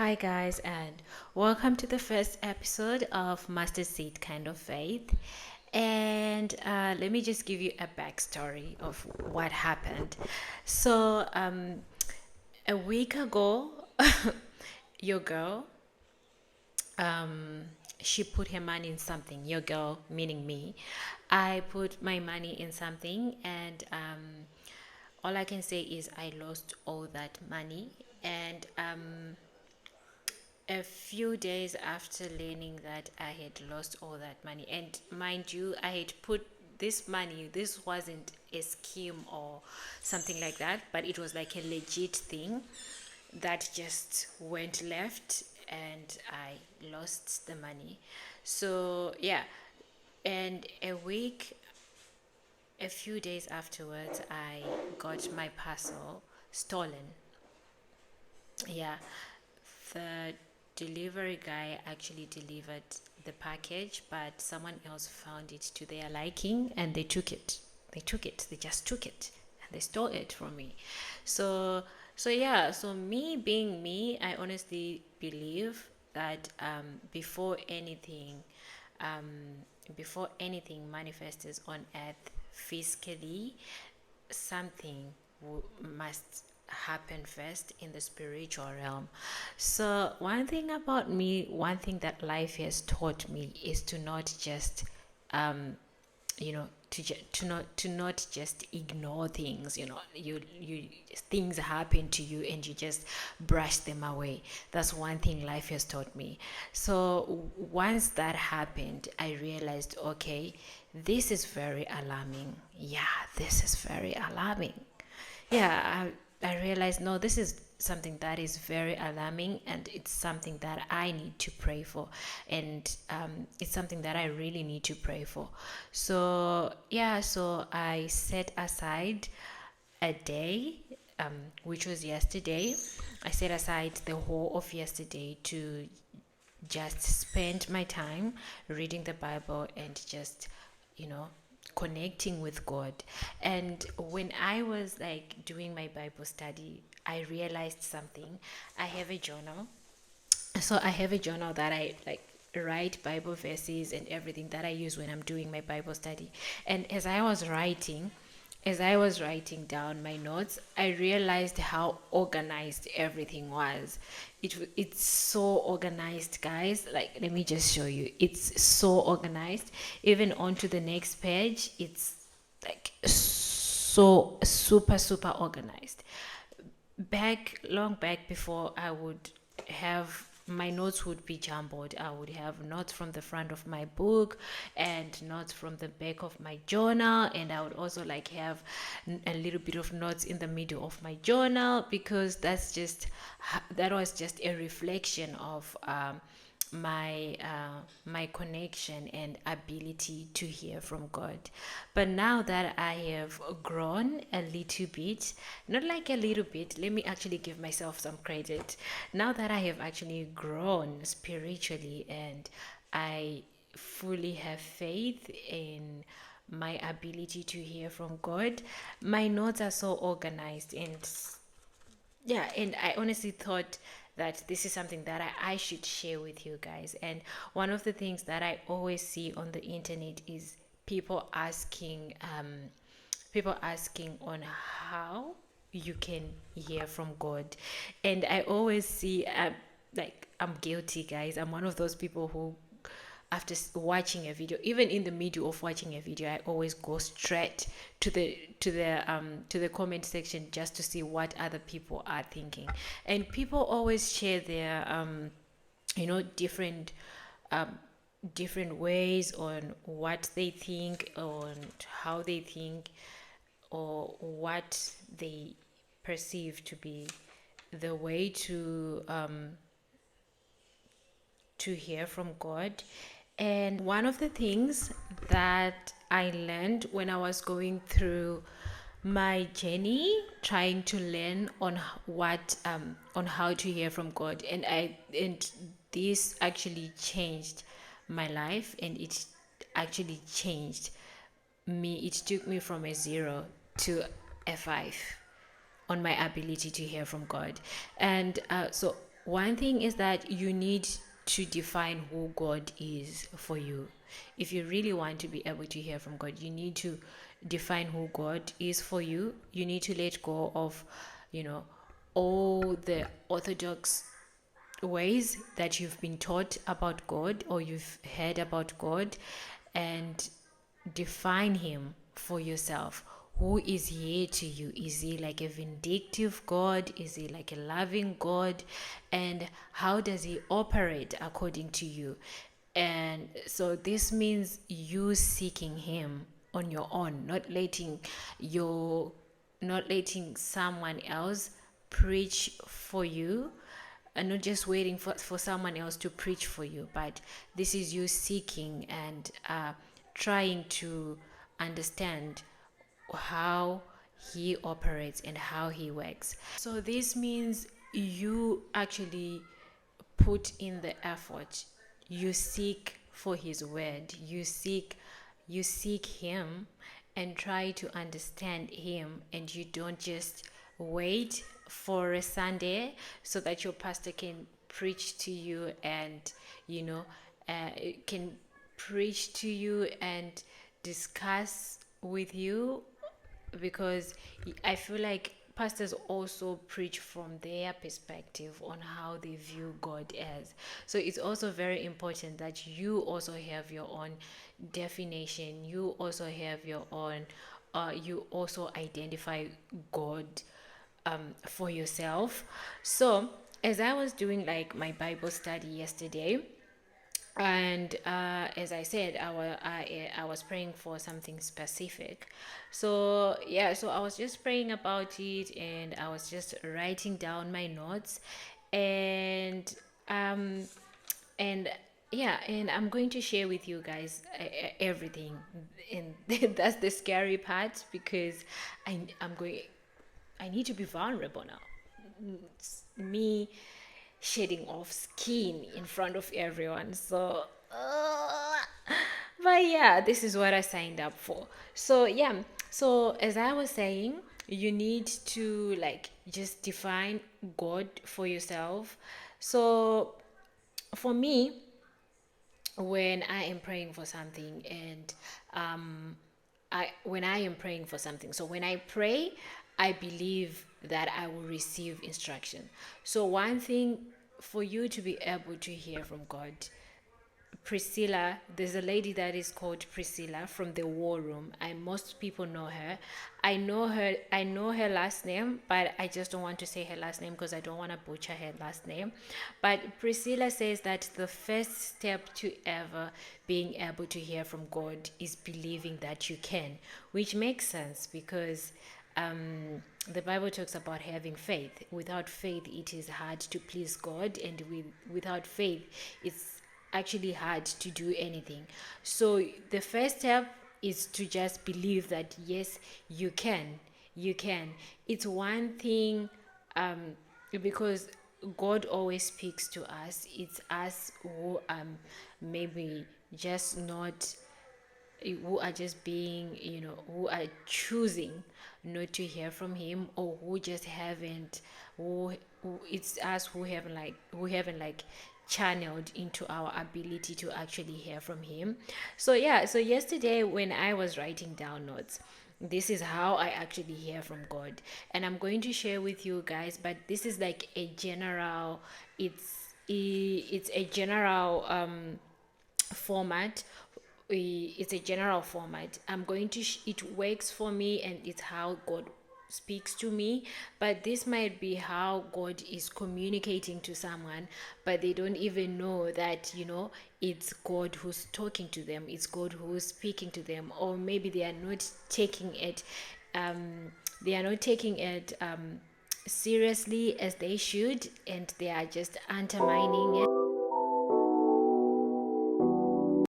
Hi, guys, and welcome to the first episode of Master Seed Kind of Faith. And let me just give you a backstory of what happened. So, a week ago, your girl, um, she put her money in something. Your girl, meaning me, I put my money in something, and all I can say is I lost all that money. And a few days after learning that I had lost all that money, and mind you, I had put this money, this wasn't a scheme or something like that, but it was like a legit thing that just went left and I lost the money. So, yeah, and a few days afterwards, I got my parcel stolen. Yeah, the delivery guy actually delivered the package, but someone else found it to their liking and they took it. They just took it and they stole it from me. So, so me being me, I honestly believe that um, before anything manifests on earth physically, something must happen first in the spiritual realm. So one thing that life has taught me is to not just to not just ignore things. You things happen to you and you just brush them away. That's one thing life has taught me. So once that happened, I realized, okay, this is very alarming. Yeah, this is very alarming. Yeah, I realized, no, this is something that is very alarming, and it's something that I need to pray for, and it's something that I really need to pray for. So yeah, so I set aside a day, which was yesterday. I set aside the whole of yesterday to just spend my time reading the Bible and just, you know, connecting with God. And when I was like doing my Bible study, I realized something. I have a journal. So I have a journal that I like write Bible verses and everything that I use when I'm doing my Bible study. And as I was writing down my notes, I realized how organized everything was. It's so organized, guys. Like, let me just show you. It's so organized. Even onto the next page, it's like so super organized. Long back, before I would have my notes would be jumbled. I would have notes from the front of my book and notes from the back of my journal, and I would also like have a little bit of notes in the middle of my journal, because that was just a reflection of my connection and ability to hear from God. But now that I have grown a little bit, not like a little bit, let me actually give myself some credit. Now that I have actually grown spiritually and I fully have faith in my ability to hear from God, my notes are so organized. And yeah, and I honestly thought that this is something that I should share with you guys. And one of the things that I always see on the internet is people asking on how you can hear from God. And I always see, like, I'm guilty, guys. I'm one of those people who, after watching a video, even in the middle of watching a video, I always go straight to the comment section just to see what other people are thinking. And people always share their different um, different ways on what they think, on how they think, or what they perceive to be the way to hear from God. And one of the things that I learned when I was going through my journey trying to learn on on how to hear from God, and this actually changed my life, and it actually changed me. It took me from a 0 to a 5 on my ability to hear from God. And so one thing is that you need to define who God is for you. If you really want to be able to hear from God, you need to define who God is for you. You need to let go of, you know, all the orthodox ways that you've been taught about God or you've heard about God, and define him for yourself. Who is he to you? Is he like a vindictive God? Is he like a loving God? And how does he operate according to you? And so this means you seeking him on your own, your not letting someone else preach for you, and not just waiting for someone else to preach for you, but this is you seeking and trying to understand how he operates and how he works. So this means you actually put in the effort. You seek for his word. You seek him and try to understand him, and you don't just wait for a Sunday so that your pastor can preach to you and can preach to you and discuss with you, because I feel like pastors also preach from their perspective on how they view God as. So it's also very important that you also have your own definition. You also have your own. You also identify God for yourself. So as I was doing like my Bible study yesterday, and as I said, I was praying for something specific. So yeah, so I was just praying about it, and I was just writing down my notes, and um and yeah, and I'm going to share with you guys everything, and that's the scary part, because I'm going I need to be vulnerable now. It's me shedding off skin in front of everyone. So, but yeah, this is what I signed up for. So, yeah, so as I was saying, you need to like just define God for yourself. So, for me, when I am praying for something, and when I am praying for something, so when I pray, I believe that I will receive instruction. So one thing for you to be able to hear from God, Priscilla, there's a lady that is called Priscilla from the War Room. Most people know her. I know her last name, but I just don't want to say her last name because I don't want to butcher her last name. But Priscilla says that the first step to ever being able to hear from God is believing that you can, which makes sense because the Bible talks about having faith. Without faith, it is hard to please God, and without faith, it's actually hard to do anything. So the first step is to just believe that yes, you can. It's one thing, because God always speaks to us. It's us who maybe just not, who are just being, who are choosing not to hear from him, or who just haven't, who it's us who haven't channeled into our ability to actually hear from him. So yeah, so yesterday when I was writing down notes, this is how I actually hear from God, and I'm going to share with you guys, but this is like a general, it's a general format. It's a general format. I'm going to it works for me, and it's how God speaks to me, but this might be how God is communicating to someone, but they don't even know that it's God who's talking to them, it's God who's speaking to them, or maybe they are not taking it um seriously as they should, and they are just undermining it.